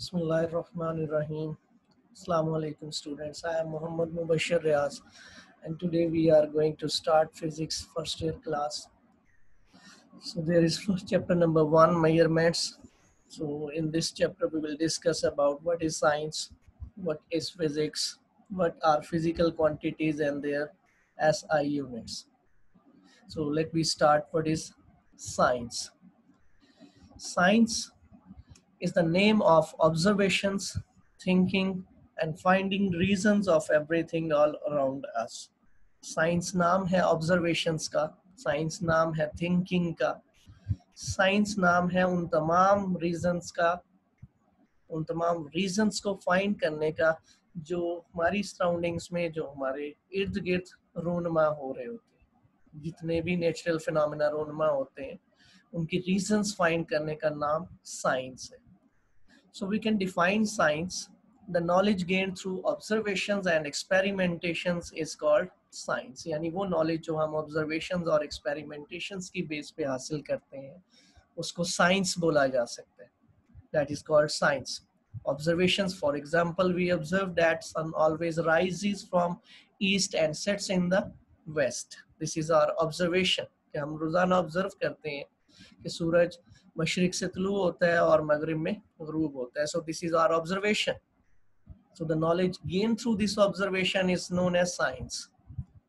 Bismillahirrahmanirrahim. Assalamu alaikum students. I am Muhammad Mubashir Riaz and today we are going to start physics first year class. So there is first chapter number 1 measurements. So in this chapter we will discuss about what is science, what is physics, what are physical quantities and their SI units. So let me start. What is science? Science is the name of observations, thinking, and finding reasons of everything all around us. Science नाम है observations का, science नाम है thinking का, science नाम है उन तमाम रीजंस का, उन तमाम रीजंस को फाइंड करने का जो हमारी सराउंडिंग्स में, जो हमारे इर्द गिर्द रोनमा हो रहे होते हैं, जितने भी नेचुरल फिनोमेना रोनमा होते हैं उनकी रीजंस फाइंड करने का नाम साइंस है. So we can define science. The knowledge gained through observations and experimentations is called science. यानी वो knowledge जो हम observations और experimentations की base पे हासिल करते हैं उसको science बोला जा सकता है. That is called science. Observations, for example, we observe that sun always rises from east and sets in the west. This is our observation. कि हम रोजाना observe करते हैं कि सूरज मशरिक से तुलू होता है और मगरिब में गुरूब होता है. So this is our observation. So the knowledge gained through this observation is known as science.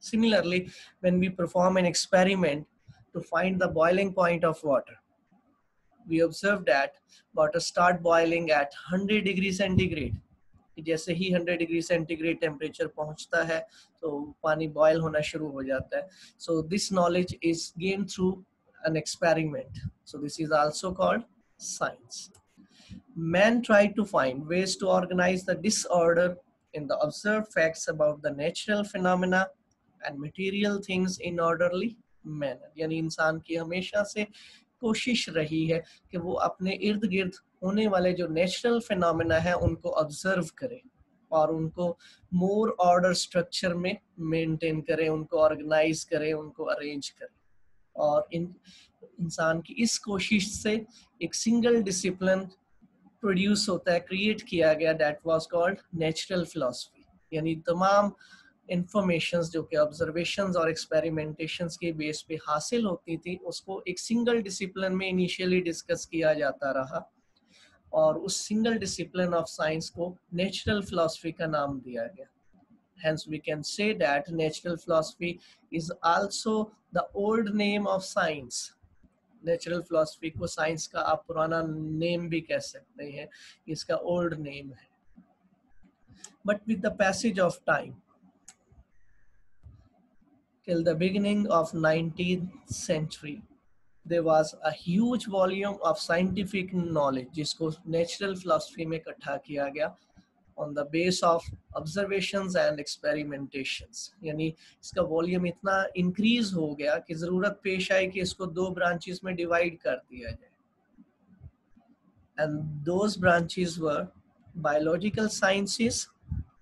Similarly, when we perform an experiment to find the boiling point of water, we observe that water start boiling at 100 degree centigrade. जैसे ही 100 degree centigrade temperature पहुंचता है तो पानी boil होना शुरू हो जाता है. So this knowledge is gained through an experiment. So this is also called science. Man tried to find ways to organize the disorder in the observed facts about the natural phenomena and material things in orderly manner. यानी इंसान की हमेशा से कोशिश रही है कि वो अपने इर्द गिर्द होने वाले जो नेचुरल फिनोमेना है उनको ऑब्जर्व करे और उनको मोर ऑर्डर स्ट्रक्चर में मेंटेन करे, उनको ऑर्गेनाइज करे, उनको अरेंज करे. और इंसान की इस कोशिश से एक सिंगल डिसिप्लिन प्रोड्यूस होता है, क्रिएट किया गया, that was called natural philosophy. यानी तमाम इंफॉर्मेशंस जो कि ऑब्जर्वेशंस और एक्सपेरिमेंटेशंस के बेस पे हासिल होती थी उसको एक सिंगल डिसिप्लिन में इनिशियली डिस्कस किया जाता रहा और उस सिंगल डिसिप्लिन ऑफ साइंस को नेचुरल फिलॉसफी का नाम दिया गया. Hence we can say that natural philosophy is also the old name of science. Natural philosophy को साइंस का आप पुराना नेम भी कह सकते हैं, इसका ओल्ड नेम है. But with the passage of time, till the beginning of 19th century, there was a huge volume of scientific knowledge जिसको natural philosophy में इकट्ठा किया गया on the base of observations and experimentations. यानी इसका volume इतना increase हो गया कि जरूरत पेश आई कि इसको दो ब्रांचेस में डिवाइड कर दिया जाए. And those branches were biological sciences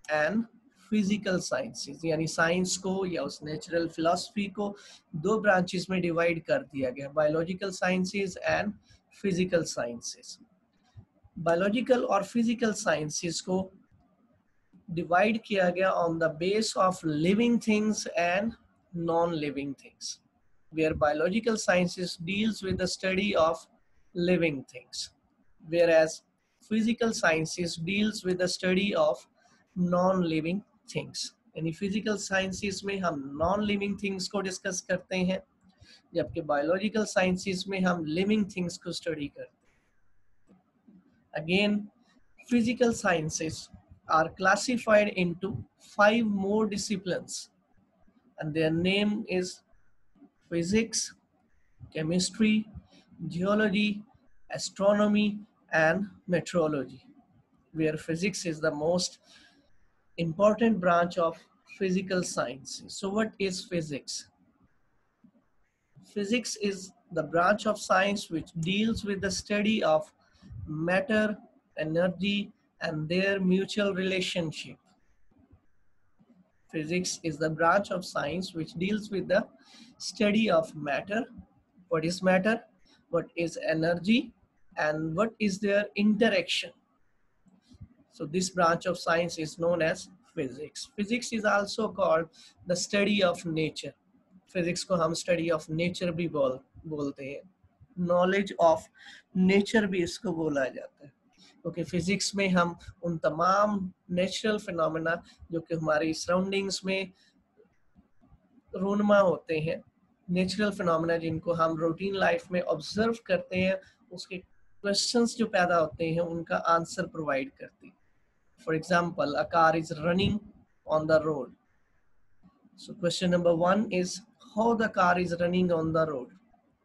and physical sciences. यानी साइंस को या उस नेचुरल फिलॉसफी को दो ब्रांचेस में डिवाइड कर दिया गया, biological sciences and physical sciences. Biological और फिजिकल साइंसेस को डिवाइड किया गया on the basis of living things and non living things, where biological sciences deals with the study of living things, whereas physical sciences deals with the study of non-living things. यानी physical sciences में हम non-living things को discuss करते हैं जबकि biological sciences में हम living things को स्टडी करते हैं. Again, physical sciences are classified into 5 more disciplines and their name is physics, chemistry, geology, astronomy and meteorology, where physics is the most important branch of physical science. So what is physics? Physics is the branch of science which deals with the study of matter, energy and their mutual relationship. Physics is the branch of science which deals with the study of matter. What is matter? What is energy? And what is their interaction? So this branch of science is known as physics. Physics is also called the study of nature. Physics को हम study of nature भी बोलते हैं. Knowledge of nature भी इसको बोला जाता है. क्योंकि फिजिक्स में हम उन तमाम नेचुरल फिनोमेना जो कि हमारी सराउंडिंग्स में रूनमा होते हैं, नेचुरल फिनोमेना जिनको हम रूटीन लाइफ में ऑब्जर्व करते हैं, उसके क्वेश्चंस जो पैदा होते हैं उनका आंसर प्रोवाइड करती है. For example, a car is running on the road. So question number 1 is how the car is running on the road.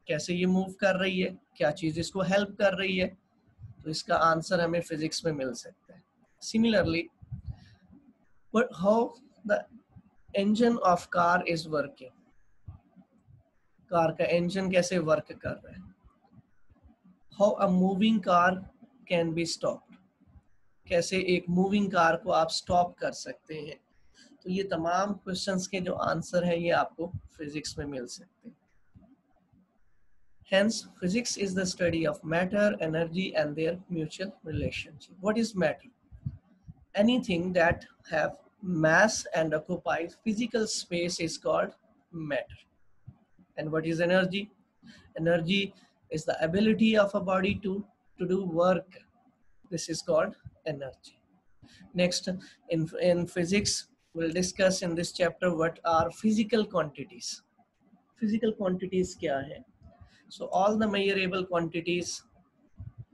कैसे ये मूव कर रही है, क्या चीज इसको हेल्प कर रही है, तो इसका आंसर हमें फिजिक्स में मिल सकता है. Similarly, but how the engine of car is working. Car का इंजन कैसे वर्क कर रहा है. How a moving car can be stopped. कैसे एक मूविंग कार को आप स्टॉप कर सकते हैं. तो ये तमाम क्वेश्चंस के जो आंसर है ये आपको फिजिक्स में मिल सकते हैं. Hence, physics is the study of matter, energy, and their mutual relationship. What is matter? Anything that have mass and occupies physical space is called matter. And what is energy? Energy is the ability of a body to do work. This is called energy. Next, in physics, we'll discuss in this chapter what are physical quantities. Physical quantities क्या है? So all the measurable quantities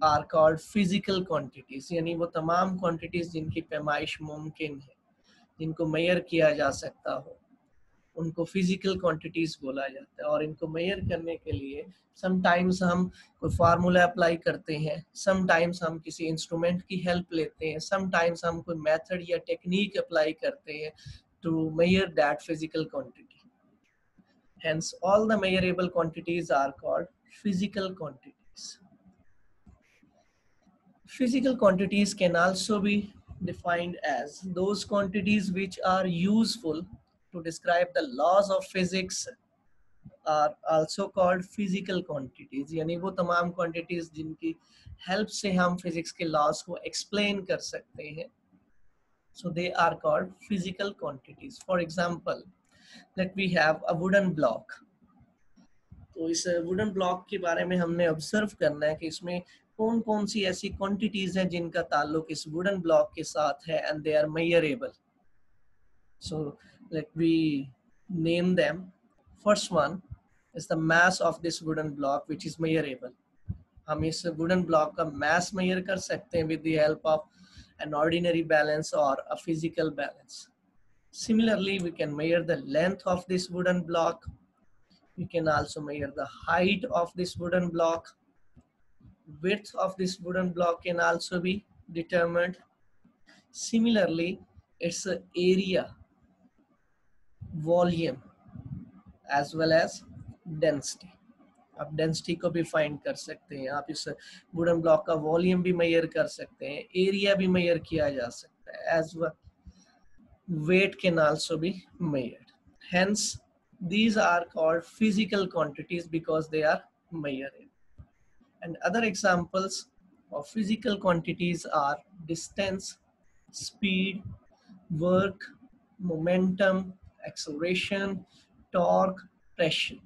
are called physical quantities. यानी वो तमाम quantities जिनकी पैमाइश मुमकिन है, जिनको major किया जा सकता हो, उनको फिजिकल क्वांटिटीज बोला जाता है. और इनको मेजर करने के लिए समटाइम्स हम कोई फार्मूला अप्लाई करते हैं, समटाइम्स हम किसी इंस्ट्रूमेंट की हेल्प लेते हैं, समटाइम्स हम कोई मेथड या टेक्निक अप्लाई करते हैं to measure that physical quantity. Hence, all the measurable quantities are called physical quantities. Physical quantities can also be defined as those quantities which are useful to describe the laws of physics are also called physical quantities. यानी वो तमाम quantities जिनकी help से हम physics के laws को explain कर सकते हैं. So they are called physical quantities. For example, let we have a wooden block. तो इस वुडन ब्लॉक के बारे में हमने ऑब्जर्व करना है कि इसमें कौन कौन सी ऐसी क्वांटिटीज हैं जिनका ताल्लुक इस वुडन ब्लॉक के साथ है and they are measurable. So let we name them. First one is the mass of this wooden block which is measurable. हम इस वुडन ब्लॉक का मास मेजर कर सकते हैं with the help of an ordinary balance और a physical balance. Similarly, we can measure the length of this wooden block. We can also measure the height of this wooden block. Width of this wooden block can also be determined. Similarly, its area, volume, as well as density. आप density को भी find कर सकते हैं. आप इस wooden block का volume भी मेजर कर सकते हैं, एरिया भी मेजर किया जा सकता है, as well weight can also be measured. Hence, these are called physical quantities because they are measurable. And other examples of physical quantities are distance, speed, work, momentum, acceleration, torque, pressure,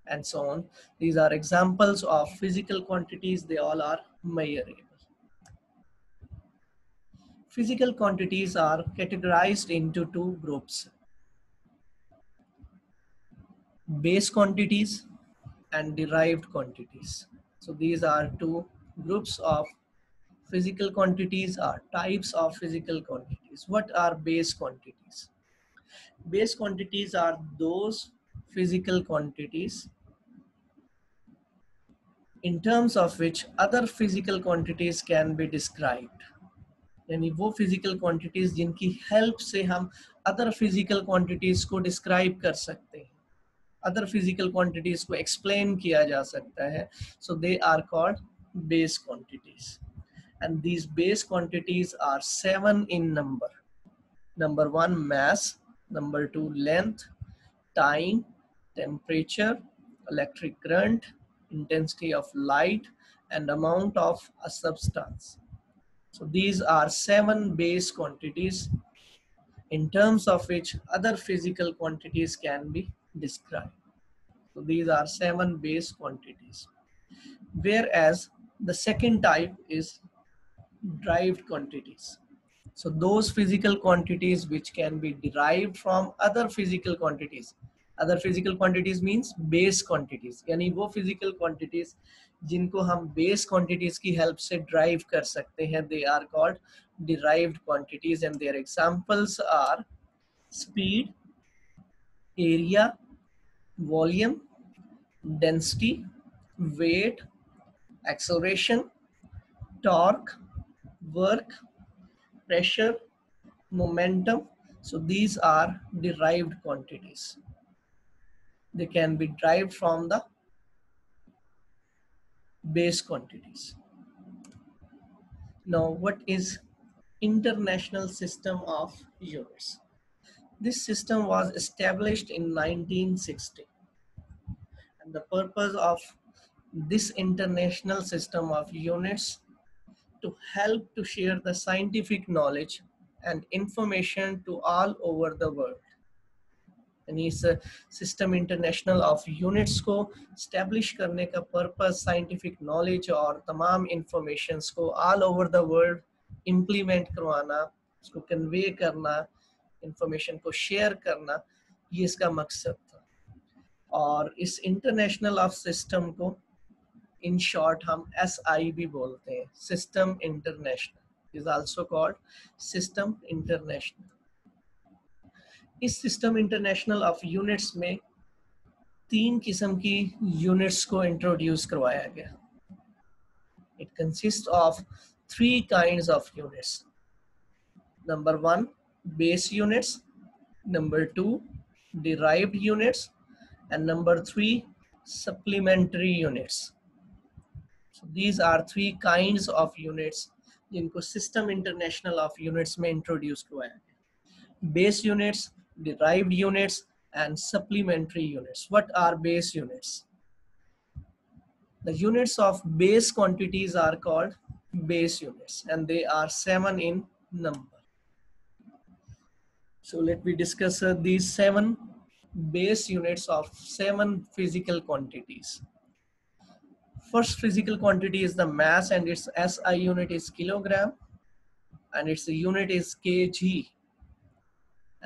and so on. These are examples of physical quantities. They all are measurable. Physical quantities are categorized into two groups: base quantities and derived quantities. So these are two groups of physical quantities, or types of physical quantities. What are base quantities? Base quantities are those physical quantities in terms of which other physical quantities can be described. यानी वो physical quantities जिनकी help से हम other physical quantities को describe कर सकते हैं, other physical quantities को एक्सप्लेन किया जा सकता है. So they are called base quantities. And these base quantities are 7 in number. Number 1, mass. Number 2, length, time, temperature, electric current, intensity of light, and amount of a substance. So these are 7 base quantities in terms of which other physical quantities can be described. So these are 7 base quantities. Whereas the second type is derived quantities. So those physical quantities which can be derived from other physical quantities. Other physical quantities means base quantities. यानी वो physical quantities जिनको हम base quantities की help से derive कर सकते हैं, they are called derived quantities, and their examples are speed, area, volume, density, weight, acceleration, torque, work, pressure, momentum. So these are derived quantities. They can be derived from the base quantities. Now, what is International System of Units? This system was established in 1960, and the purpose of this international system of units to help to share the scientific knowledge and information to all over the world. यानी इस system international of units को establish करने का purpose scientific knowledge और तमाम informations को all over the world implement करवाना, उसको कन्वे करना, इंफॉर्मेशन को शेयर करना, ये इसका मकसद था. और इस इंटरनेशनल ऑफ सिस्टम को इन शॉर्ट हम SI भी बोलते हैं, system international is also called system international. इस सिस्टम इंटरनेशनल ऑफ यूनिट्स में 3 किस्म की यूनिट्स को इंट्रोड्यूस करवाया गया. It consist of 3 kinds of units. Number 1 base units, number 2 derived units, and number 3 supplementary units. So these are 3 kinds of units जिनको system international of units में introduce करवाया गया. Base units, derived units, and supplementary units. What are base units? The units of base quantities are called base units, and they are 7 in number. So let me discuss these 7 base units of 7 physical quantities. First physical quantity is the mass, and its SI unit is kilogram, and its unit is kg.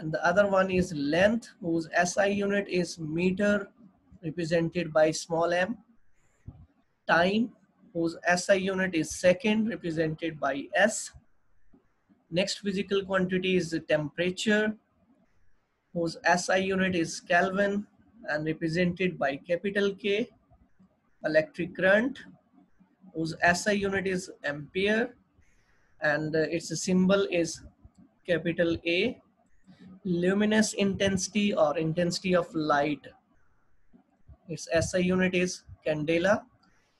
And the other one is length, whose SI unit is meter, represented by small m. Time, whose SI unit is second, represented by S. Next physical quantity is the temperature, whose SI unit is Kelvin and represented by capital K. Electric current, whose SI unit is ampere and its symbol is capital A. Luminous intensity or intensity of light, its SI unit is candela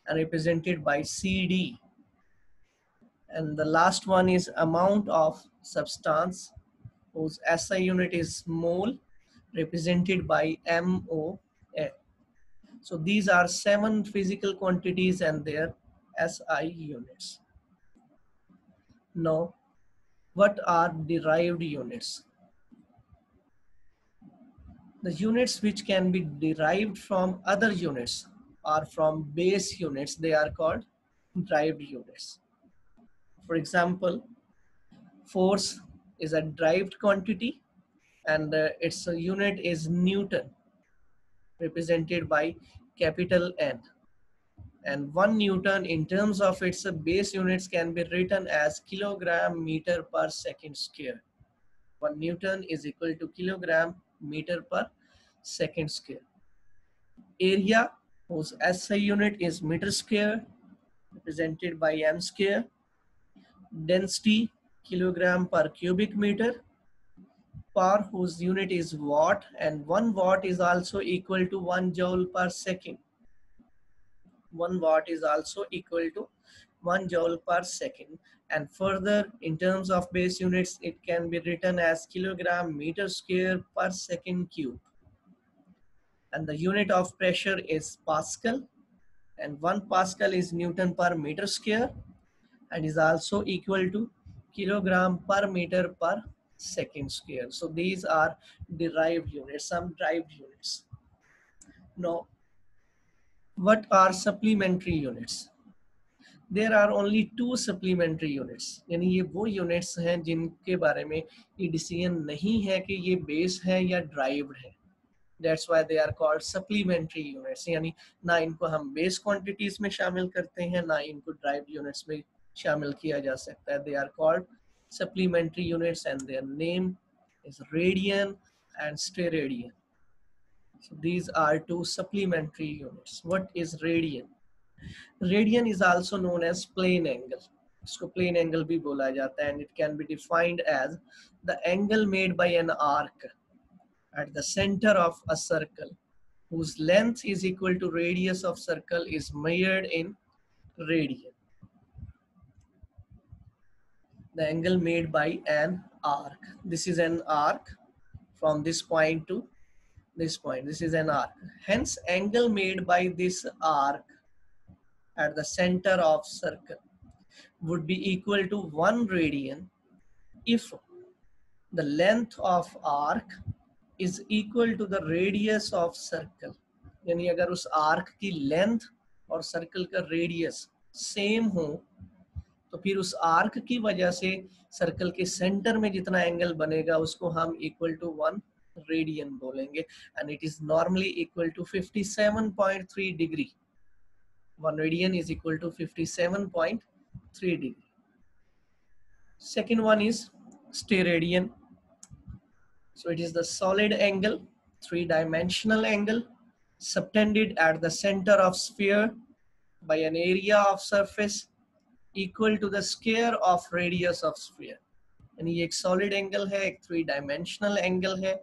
and represented by CD. And the last one is amount of substance, whose SI unit is mole, represented by MOL. So these are 7 physical quantities and their SI units. Now, what are derived units? The units which can be derived from other units or from base units, they are called derived units. For example, force is a derived quantity, and its unit is Newton, represented by capital N. And 1 Newton in terms of its base units can be written as kilogram meter per second square. 1 Newton is equal to kilogram meter per second square. Area, whose SI unit is meter square, represented by m square. Density, kilogram per cubic meter. Power, whose unit is watt, and 1 watt is also equal to 1 joule per second. 1 watt is also equal to 1 joule per second. And further, in terms of base units, it can be written as kilogram meter square per second cube. And the unit of pressure is Pascal, and 1 Pascal is Newton per meter square, and is also equal to kilogram per meter per second square. So these are derived units, some derived units. Now, what are supplementary units? There are only two supplementary units. यानी ये वो units हैं जिनके बारे में ये decision नहीं है कि ये base है या derived है. That's why they are called supplementary units. यानी ना इनको हम base quantities में शामिल करते हैं, ना इनको derived units में शामिल किया जा सकता है. They are called supplementary units and their name is radian and steradian. So these are two supplementary units. What is radian? Radian is also known as plane angle. इसको plane angle भी बोला जाता है, and it can be defined as the angle made by an arc at the center of a circle whose length is equal to radius of circle is measured in radian. The angle made by an arc. This is an arc from this point to this point. This is an arc. Hence, angle made by this arc at the center of circle would be equal to 1 radian if the length of arc is equal to the radius of circle. यानी अगर उस arc की length और circle का radius same हो तो फिर उस आर्क की वजह से सर्कल के सेंटर में जितना एंगल बनेगा उसको हम इक्वल टू 1 रेडियन बोलेंगे and it is normally equal to 57.3 degree. 1 radian is equal to 57.3 degree. Second one is steradian. So it is the solid angle, three-dimensional angle subtended at the center of sphere by an area of surface equal to the square of radius of sphere. यानी ये एक solid angle है, एक three-dimensional angle है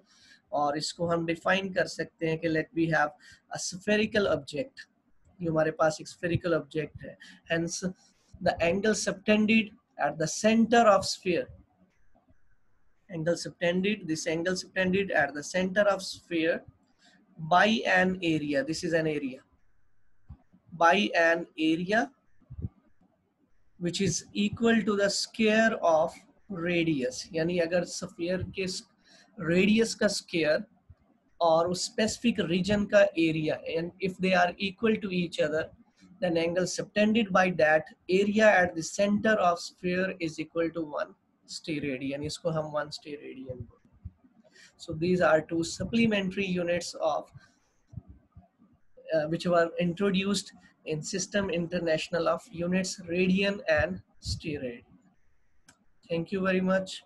और इसको हम define कर सकते हैं कि let we have a spherical object. ये हमारे पास एक spherical object है. Hence the angle subtended at the center of sphere. This angle subtended at the center of sphere by an area. This is an area. By an area which is equal to the square of radius. यानी अगर sphere के radius का square और उस specific reason का area and if they are equal to each other then angle subtended by that area at the center of sphere is equal to 1 steradian. इसको हम 1 steradian बोलते. So these are two supplementary units of which were introduced in System International of Units, radian and steradian. Thank you very much.